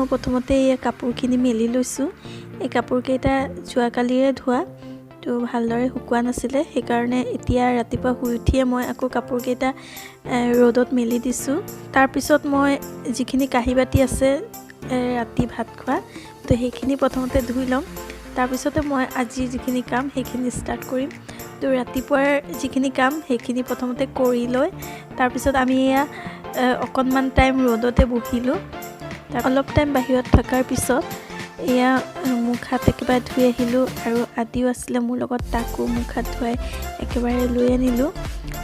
মই প্ৰথমতে এই কাপোৰখিনি মেলি লৈছোঁ। এই কাপোৰকেইটা যোৱাকালিৰে ধোৱা, তো ভালদৰে শুকোৱা নাছিলে, সেইকাৰণে এতিয়া ৰাতিপুৱা শুই উঠিয়ে মই আকৌ কাপোৰকেইটা ৰ'দত মেলি দিছোঁ। তাৰপিছত মই যিখিনি কাঁহী বাতি আছে ৰাতি ভাত খোৱা, তো সেইখিনি প্ৰথমতে ধুই ল'ম। তাৰপিছতে মই আজিৰ যিখিনি কাম সেইখিনি ষ্টাৰ্ট কৰিম। তো ৰাতিপুৱাৰ যিখিনি কাম সেইখিনি প্ৰথমতে কৰি লৈ তাৰপিছত আমি এয়া অকণমান টাইম ৰ'দতে বহিলোঁ। অলপ টাইম বাহিৰত থকাৰ পিছত এয়া মুখ হাত একেবাৰে ধুই আহিলোঁ, আৰু আদিও আছিলে মোৰ লগত, তাকো মুখ হাত ধুৱাই একেবাৰে লৈ আনিলোঁ।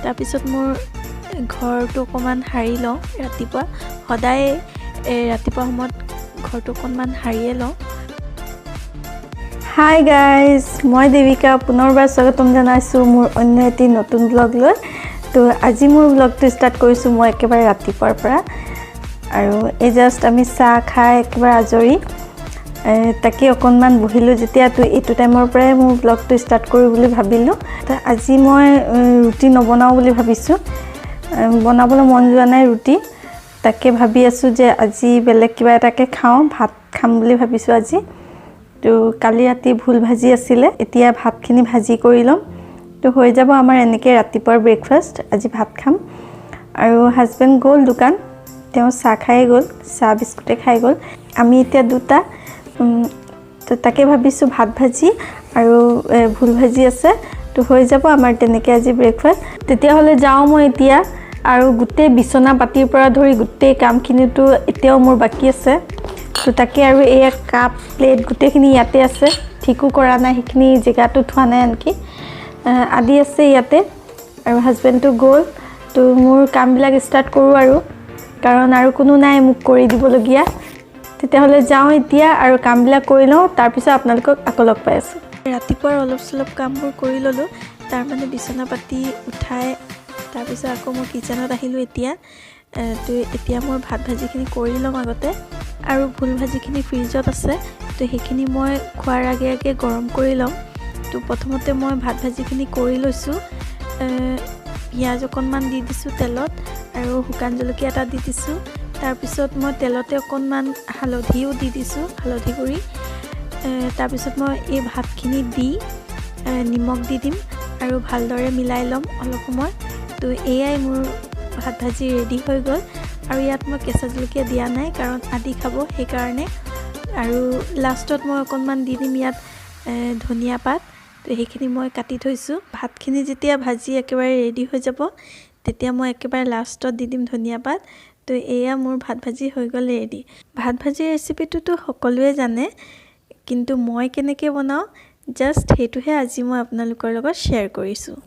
তাৰপিছত মোৰ ঘৰটো অকণমান সাৰি লওঁ। ৰাতিপুৱা সদায় ৰাতিপুৱা সময়ত ঘৰটো অকণমান সাৰিয়ে লওঁ। হাই গাইজ, মই দেৱিকা পুনৰবাৰ স্বাগতম জনাইছোঁ মোৰ অন্য এটি নতুন ব্লগ লৈ। তো আজি মোৰ ব্লগটো ষ্টাৰ্ট কৰিছোঁ মই একেবাৰে ৰাতিপুৱাৰ পৰা, আৰু এই জাষ্ট আমি চাহ খাই একেবাৰে আজৰি, তাকে অকণমান বহিলোঁ যেতিয়া, তো এইটো টাইমৰ পৰাই মোৰ ব্লগটো ষ্টাৰ্ট কৰোঁ বুলি ভাবিলোঁ। তো আজি মই ৰুটি নবনাওঁ বুলি ভাবিছোঁ, বনাবলৈ মন যোৱা নাই ৰুটি, তাকে ভাবি আছোঁ যে আজি বেলেগ কিবা এটাকে খাওঁ, ভাত খাম বুলি ভাবিছোঁ আজি। তো কালি ৰাতি ভোল ভাজি আছিলে, এতিয়া ভাতখিনি ভাজি কৰি ল'ম, তো হৈ যাব আমাৰ এনেকৈ ৰাতিপুৱাৰ ব্ৰেকফাষ্ট। আজি ভাত খাম, আৰু হাজবেণ্ড গ'ল দোকান, তেওঁ চাহ খাই গ'ল, চাহ বিস্কুটে খাই গ'ল। আমি এতিয়া দুটা, তো তাকে ভাবিছোঁ ভাত ভাজি আৰু ভোল ভাজি আছে, তো হৈ যাব আমাৰ তেনেকৈ আজি ব্ৰেকফাষ্ট। তেতিয়াহ'লে যাওঁ মই এতিয়া, আৰু গোটেই বিচনা পাতিৰ পৰা ধৰি গোটেই কামখিনিতো এতিয়াও মোৰ বাকী আছে। তো তাকে, আৰু এয়া কাপ প্লেট গোটেইখিনি ইয়াতে আছে, ঠিকো কৰা নাই, সেইখিনি জেগাটো থোৱা নাই আনকি, আদি আছে ইয়াতে, আৰু হাজবেণ্ডটো গ'ল। তো মোৰ কামবিলাক ষ্টাৰ্ট কৰোঁ, আৰু কাৰণ আৰু কোনো নাই মোক কৰি দিবলগীয়া। তেতিয়াহ'লে যাওঁ এতিয়া আৰু কামবিলাক কৰি লওঁ, তাৰপিছত আপোনালোকক আকৌ লগ পাই আছোঁ। ৰাতিপুৱাৰ অলপ চলপ কামবোৰ কৰি ল'লোঁ, তাৰমানে বিচনা পাতি উঠাই তাৰপিছত আকৌ মই কিচেনত আহিলোঁ এতিয়া। তো এতিয়া মই ভাত ভাজিখিনি কৰি ল'ম আগতে, আৰু ভোল ভাজিখিনি ফ্ৰিজত আছে, তো সেইখিনি মই খোৱাৰ আগে আগে গৰম কৰি ল'ম। তো প্ৰথমতে মই ভাত ভাজিখিনি কৰি লৈছোঁ, পিঁয়াজ অকণমান দি দিছোঁ তেলত, আৰু শুকান জলকীয়া এটা দি দিছোঁ। তাৰপিছত মই তেলতে অকণমান হালধিও দি দিছোঁ, হালধি গুড়ি। তাৰপিছত মই এই ভাতখিনি দি নিমখ দি দিম, আৰু ভালদৰে মিলাই ল'ম অলপ সময়। তো এয়াই মোৰ ভাত ভাজি ৰেডি হৈ গ'ল, আৰু ইয়াত মই কেঁচা জলকীয়া দিয়া নাই কাৰণ আদি খাব সেইকাৰণে। আৰু লাষ্টত মই অকণমান দি দিম ইয়াত ধনিয়া পাত, তো সেইখিনি মই কাটি থৈছোঁ। ভাতখিনি যেতিয়া ভাজি একেবাৰে ৰেডি হৈ যাব, তেতিয়া মই একেবাৰে লাষ্টত দি দিম ধনিয়া পাত। তো এয়া মোৰ ভাত ভাজি হৈ গ'ল ৰেডি। ভাত ভাজিৰ ৰেচিপিটোতো সকলোৱে জানে, কিন্তু মই কেনেকৈ বনাওঁ জাষ্ট সেইটোহে আজি মই আপোনালোকৰ লগত শ্বেয়াৰ কৰিছোঁ।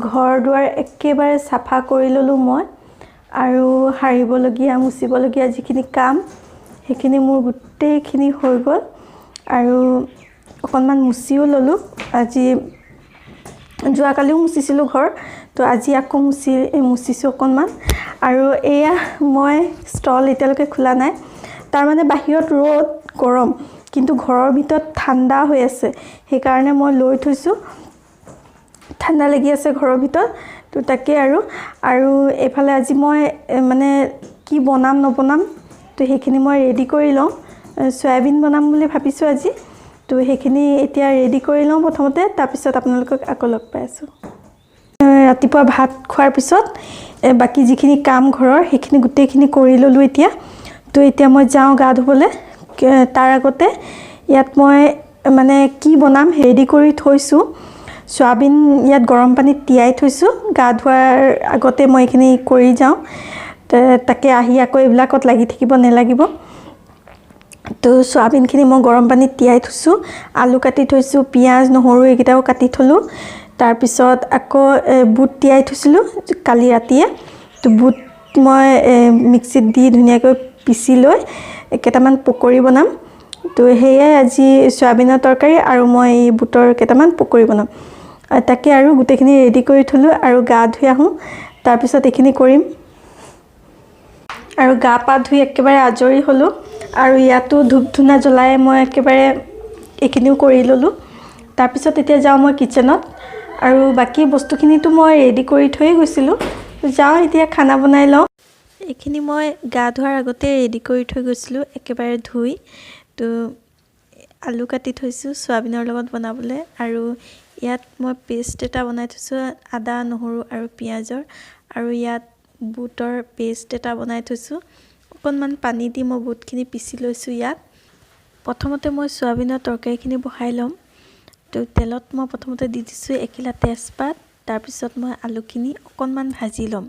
ঘৰ দুৱাৰ একেবাৰে চাফা কৰি ল'লোঁ মই, আৰু সাৰিবলগীয়া মুচিবলগীয়া যিখিনি কাম সেইখিনি মোৰ গোটেইখিনি হৈ গ'ল, আৰু অকণমান মুচিও ল'লোঁ। আজি যোৱাকালিও মুচিছিলোঁ ঘৰ, তো আজি আকৌ মুচিছোঁ অকণমান। আৰু এয়া মই ষ্টল এতিয়ালৈকে খোলা নাই, তাৰমানে বাহিৰত ৰ'দ গৰম, কিন্তু ঘৰৰ ভিতৰত ঠাণ্ডা হৈ আছে, সেইকাৰণে মই লৈ থৈছোঁ, ঠাণ্ডা লাগি আছে ঘৰৰ ভিতৰত। তো তাকে, আৰু এইফালে আজি মই মানে কি বনাম নবনাম, তো সেইখিনি মই ৰেডি কৰি লওঁ। চয়াবিন বনাম বুলি ভাবিছোঁ আজি, তো সেইখিনি এতিয়া ৰেডি কৰি লওঁ প্ৰথমতে, তাৰপিছত আপোনালোকক আকৌ লগ পাই আছোঁ। ৰাতিপুৱা ভাত খোৱাৰ পিছত বাকী যিখিনি কাম ঘৰৰ সেইখিনি গোটেইখিনি কৰি ল'লোঁ এতিয়া। তো এতিয়া মই যাওঁ গা ধুবলৈ। তাৰ আগতে ইয়াত মই মানে কি বনাম ৰেডি কৰি থৈছোঁ। চয়াবিন ইয়াত গৰম পানীত তিয়াই থৈছোঁ, গা ধোৱাৰ আগতে মই এইখিনি কৰি যাওঁ, তাকে আহি আকৌ এইবিলাকত লাগি থাকিব নালাগিব। তো চয়াবিনখিনি মই গৰম পানীত তিয়াই থৈছোঁ, আলু কাটি থৈছোঁ, পিঁয়াজ নহৰু এইকেইটাও কাটি থলোঁ। তাৰপিছত আকৌ বুট তিয়াই থৈছিলোঁ কালি ৰাতিয়ে, তো বুট মই মিক্সিত দি ধুনীয়াকৈ পিচি লৈ কেইটামান পকৰি বনাম। তো সেয়াই আজি চয়াবিনৰ তৰকাৰী, আৰু মই এই বুটৰ কেইটামান পকৰি বনাম। তাকে, আৰু গোটেইখিনি ৰেডি কৰি থলোঁ, আৰু গা ধুই আহোঁ, তাৰপিছত এইখিনি কৰিম। আৰু গা পা ধুই একেবাৰে আজৰি হ'লোঁ আৰু ইয়াতো ধূপ ধূনা জ্বলাই মই একেবাৰে এইখিনিও কৰি ল'লোঁ তাৰপিছত এতিয়া যাওঁ মই কিচেনত আৰু বাকী বস্তুখিনিতো মই ৰেডি কৰি থৈ গৈছিলোঁ যাওঁ এতিয়া খানা বনাই লওঁ এইখিনি মই গা ধোৱাৰ আগতে ৰেডি কৰি থৈ গৈছিলোঁ একেবাৰে ধুই তো আলু কাটি থৈছোঁ সয়াবিনৰ লগত বনাবলৈ আৰু ইয়াত মই পেষ্ট এটা বনাই থৈছোঁ আদা নহৰু আৰু পিঁয়াজৰ আৰু ইয়াত বুটৰ পেষ্ট এটা বনাই থৈছোঁ অকণমান পানী দি মই বুটখিনি পিচি লৈছোঁ ইয়াত প্ৰথমতে মই সয়াবিনৰ তৰকাৰীখিনি বহাই ল'ম তো তেলত মই প্ৰথমতে দি দিছোঁ এখিলা তেজপাত তাৰপিছত মই আলুখিনি অকণমান ভাজি ল'ম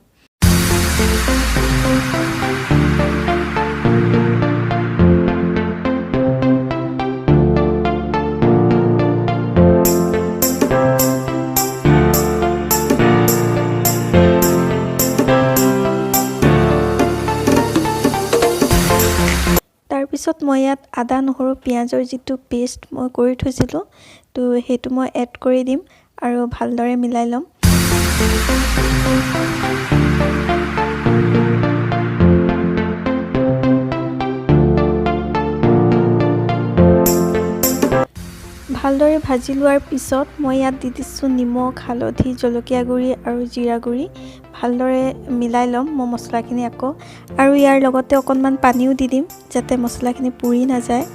তাৰপিছত মই ইয়াত আদা নহৰু পিঁয়াজৰ যিটো পেষ্ট মই কৰি থৈছিলোঁ তো সেইটো মই এড কৰি দিম আৰু ভালদৰে মিলাই ল'ম ভালদৰে ভাজি লোৱাৰ পিছত মই ইয়াত দি দিছোঁ নিমখ হালধি জলকীয়া গুড়ি আৰু জিৰা গুড়ি ভালদৰে মিলাই ল'ম মই মছলাখিনি আকৌ আৰু ইয়াৰ লগতে অকণমান পানীও দি দিম যাতে মছলাখিনি পুৰি নাযায়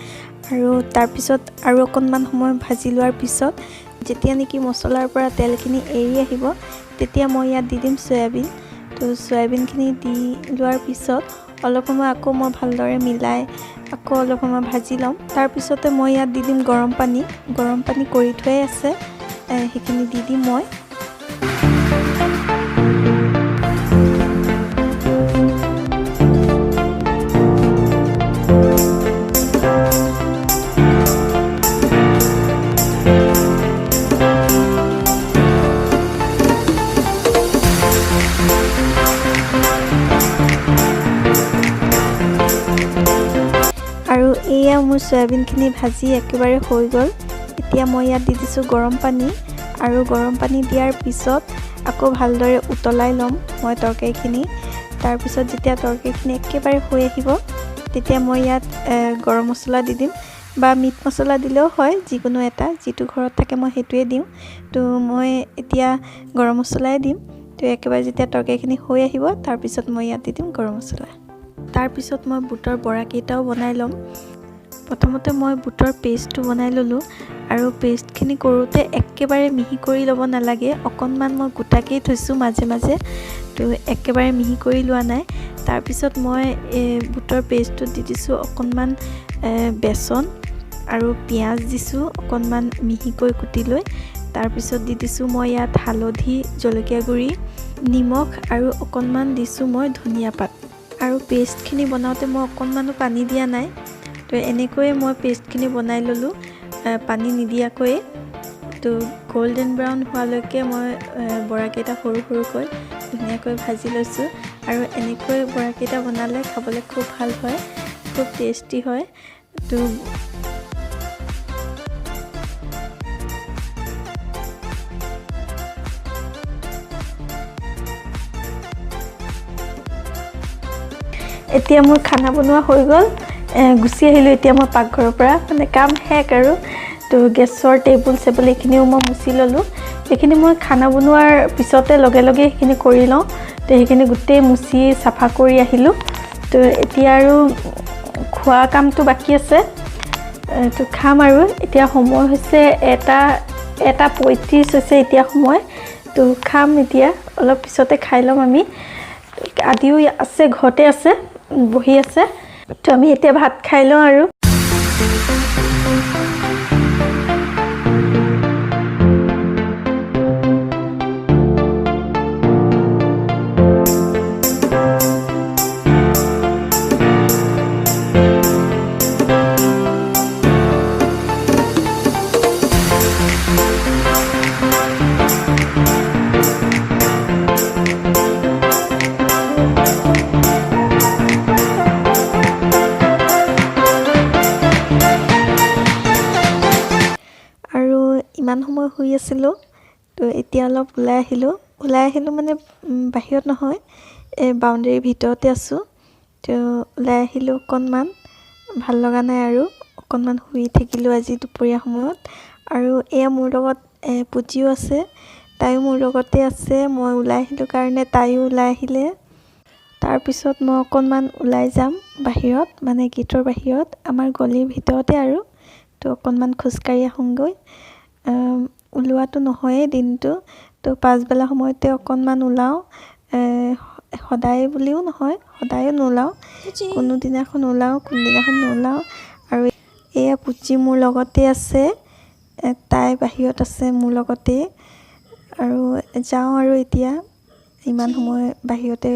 আৰু তাৰপিছত আৰু অকণমান সময় ভাজি লোৱাৰ পিছত যেতিয়া নেকি মছলাৰ পৰা তেলখিনি এৰি আহিব তেতিয়া মই ইয়াত দি দিম সয়াবিন তো সয়াবিনখিনি দি লোৱাৰ পিছত অলপ সময় আকৌ মই ভালদৰে মিলাই আকৌ অলপ সময় ভাজি ল'ম তাৰপিছতে মই ইয়াত দি দিম গৰম পানী কৰি থোৱাই আছে সেইখিনি দি দিম মই আৰু এয়া মোৰ সয়াবিনখিনি ভাজি একেবাৰে হৈ গ'ল এতিয়া মই ইয়াত দি দিছোঁ গৰম পানী আৰু গৰম পানী দিয়াৰ পিছত আকৌ ভালদৰে উতলাই ল'ম মই তৰকাৰীখিনি তাৰপিছত যেতিয়া তৰকাৰীখিনি একেবাৰে হৈ আহিব তেতিয়া মই ইয়াত গৰম মছলা দি দিম বা মিট মছলা দিলেও হয় যিকোনো এটা যিটো ঘৰত থাকে মই সেইটোৱে দিওঁ তো মই এতিয়া গৰম মছলাই দিম তো একেবাৰে যেতিয়া তৰকাৰীখিনি হৈ আহিব তাৰপিছত মই ইয়াত দি দিম গৰম মছলা তাৰপিছত মই বুটৰ বৰাকেইটাও বনাই ল'ম প্ৰথমতে মই বুটৰ পেষ্টটো বনাই ল'লোঁ আৰু পেষ্টখিনি কৰোঁতে একেবাৰে মিহি কৰি ল'ব নালাগে অকণমান মই গোটাকেই থৈছোঁ মাজে মাজে তো একেবাৰে মিহি কৰি লোৱা নাই তাৰপিছত মই বুটৰ পেষ্টটোত দি দিছোঁ অকণমান বেচন আৰু পিঁয়াজ দিছোঁ অকণমান মিহিকৈ কুটি লৈ তাৰপিছত দি দিছোঁ মই ইয়াত হালধি জলকীয়া গুড়ি নিমখ আৰু অকণমান দিছোঁ মই ধনিয়া পাত আৰু পেষ্টখিনি বনাওঁতে মই অকণমানো পানী দিয়া নাই তো এনেকৈয়ে মই পেষ্টখিনি বনাই ল'লোঁ পানী নিদিয়াকৈয়ে তো গোল্ডেন ব্ৰাউন হোৱালৈকে মই বৰাকেইটা সৰু সৰুকৈ ধুনীয়াকৈ ভাজি লৈছোঁ আৰু এনেকৈ বৰাকেইটা বনালে খাবলৈ খুব ভাল হয় খুব টেষ্টি হয় তো এতিয়া মোৰ খানা বনোৱা হৈ গ'ল গুচি আহিলোঁ এতিয়া মই পাকঘৰৰ পৰা মানে কাম শেষ আৰু তো গেছৰ টেবুল চেবুল এইখিনিও মই মুচি ল'লোঁ এইখিনি মই খানা বনোৱাৰ পিছতে লগে লগে সেইখিনি কৰি লওঁ তো সেইখিনি গোটেই মুচি চাফা কৰি আহিলোঁ তো এতিয়া আৰু খোৱা কামটো বাকী আছে তো খাম আৰু এতিয়া সময় হৈছে 1:35 হৈছে এতিয়া সময় তো খাম এতিয়া অলপ পিছতে খাই ল'ম আমি আদিও আছে ঘৰতে আছে বহি আছে তো আমি এতিয়া ভাত খাই লওঁ আৰু ইমান সময় শুই আছিলোঁ তো এতিয়া অলপ ওলাই আহিলোঁ মানে বাহিৰত নহয় এই বাউণ্ডেৰীৰ ভিতৰতে আছোঁ তো ওলাই আহিলোঁ অকণমান, ভাল লগা নাই আৰু অকণমান শুই থাকিলোঁ আজি দুপৰীয়া সময়ত। আৰু এয়া মোৰ লগত পুজিও আছে, তাইও মোৰ লগতে আছে। মই ওলাই আহিলোঁ কাৰণে তাইও ওলাই আহিলে। তাৰপিছত মই অকণমান ওলাই যাম বাহিৰত, মানে গেটৰ বাহিৰত, আমাৰ গলিৰ ভিতৰতে আৰু। তো অকণমান খোজকাঢ়ি আহোঁগৈ। ওলোৱাটো নহয়েই দিনটো, তো পাছবেলা সময়তে অকণমান ওলাওঁ। সদায় বুলিও নহয়, সদায়ো নোলাওঁ, কোনোদিনাখন ওলাওঁ, কোনদিনাখন নোলাওঁ। আৰু এয়া পুচি মোৰ লগতে আছে, তাই বাহিৰত আছে মোৰ লগতে। আৰু যাওঁ আৰু এতিয়া ইমান সময় বাহিৰতে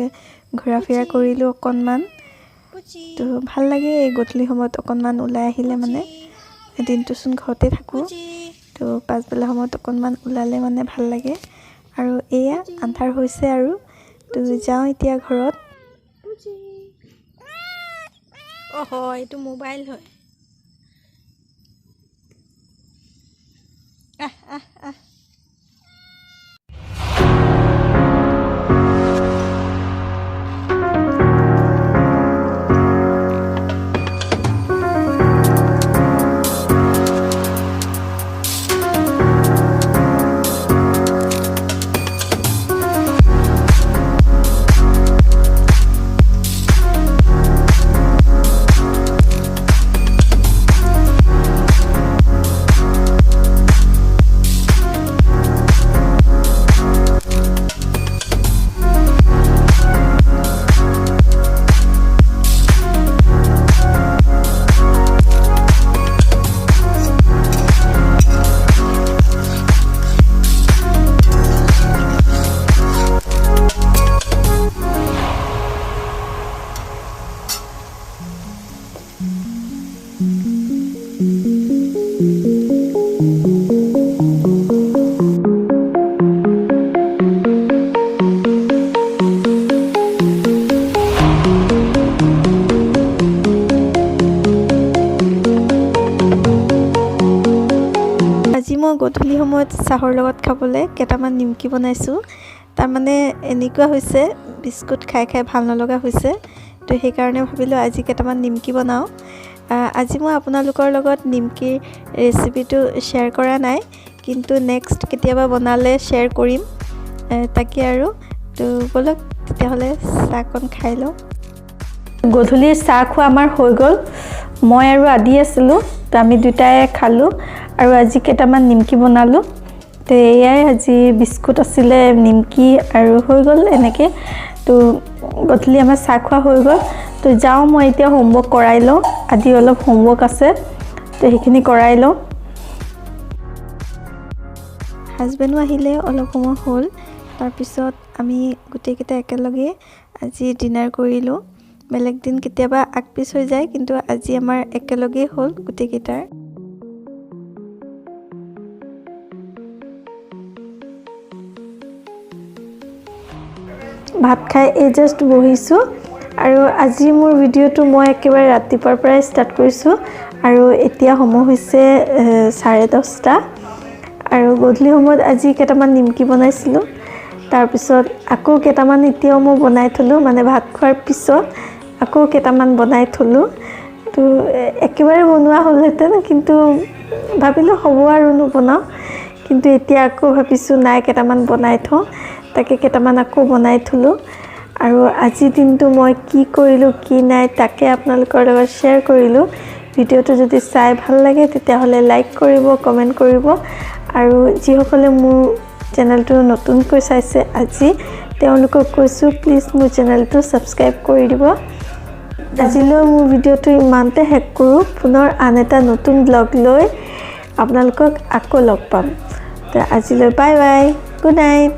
ঘূৰা ফুৰা কৰিলোঁ অকণমান। তো ভাল লাগে এই গধূলি সময়ত অকণমান ওলাই আহিলে, মানে দিনটোচোন ঘৰতে থাকোঁ, তো পাছবেলা সময়ত অকণমান ওলালে মানে ভাল লাগে। আৰু এয়া আন্ধাৰ হৈছে আৰু, তো যাওঁ এতিয়া ঘৰত। এইটো মোবাইল হয়। আজি মই গধূলি সময়ত চাহৰ লগত খাবলৈ কেইটামান নিমকি বনাইছোঁ। তাৰমানে এনেকুৱা হৈছে, বিস্কুট খাই খাই ভাল নলগা হৈছে, তো সেইকাৰণে ভাবিলোঁ আজি কেইটামান নিমকি বনাওঁ। আজি মই আপোনালোকৰ লগত নিমকিৰ ৰেচিপিটো শ্বেয়াৰ কৰা নাই, কিন্তু নেক্সট কেতিয়াবা বনালে শ্বেয়াৰ কৰিম, তাকে আৰু। তো ব'লক তেতিয়াহ'লে চাহকণ খাই লওঁ। গধূলিৰ চাহ খোৱা আমাৰ হৈ গ'ল। মই আৰু আদি আছিলোঁ, তো আমি দুটাই খালোঁ। আৰু আজি কেইটামান নিমকি বনালোঁ। তো এয়াই আজি বিস্কুট আছিলে, নিমকি আৰু হৈ গ'ল এনেকৈ। তো গধূলি আমাৰ চাহ খোৱা হৈ গ'ল। তো যাওঁ মই এতিয়া হোমৱৰ্ক কৰাই লওঁ, আজি অলপ হোমৱৰ্ক আছে, তো সেইখিনি কৰাই লওঁ। হাজবেণ্ডো আহিলে অলপ সময় হ'ল, তাৰপিছত আমি গোটেইকেইটা একেলগে আজি ডিনাৰ কৰিলোঁ। বেলেগ দিন কেতিয়াবা আগপিছ হৈ যায়, কিন্তু আজি আমাৰ একেলগেই হ'ল গোটেইকেইটাৰ। ভাত খাই এই জাষ্ট বহিছোঁ। আৰু আজি মোৰ ভিডিঅ'টো মই একেবাৰে ৰাতিপুৱাৰ পৰাই ষ্টাৰ্ট কৰিছোঁ, আৰু এতিয়া সময় হৈছে 10:30। আৰু গধূলি সময়ত আজি কেইটামান নিমকি বনাইছিলোঁ, তাৰপিছত আকৌ কেইটামান এতিয়াও মই বনাই থলোঁ, মানে ভাত খোৱাৰ পিছত আকৌ কেইটামান বনাই থলোঁ। তো একেবাৰে বনোৱা হ'লহেঁতেন, কিন্তু ভাবিলোঁ হ'ব আৰু নবনাওঁ। কিন্তু এতিয়া আকৌ ভাবিছোঁ নাই, কেইটামান বনাই থওঁ, তাকে কেইটামান আকৌ বনাই থলোঁ। আৰু আজিৰ দিনটো মই কি কৰিলোঁ কি নাই তাকে আপোনালোকৰ লগত শ্বেয়াৰ কৰিলোঁ। ভিডিঅ'টো যদি চাই ভাল লাগে তেতিয়াহ'লে লাইক কৰিব, কমেণ্ট কৰিব। আৰু যিসকলে মোৰ চেনেলটো নতুনকৈ চাইছে আজি, তেওঁলোকক কৈছোঁ প্লিজ মোৰ চেনেলটো ছাবস্ক্ৰাইব কৰি দিব। আজিলৈ মোৰ ভিডিঅ'টো ইমানতে শেষ কৰোঁ। পুনৰ আন এটা নতুন ব্লগ লৈ আপোনালোকক আকৌ লগ পাম। তো আজিলৈ বাই বাই, গুড নাইট।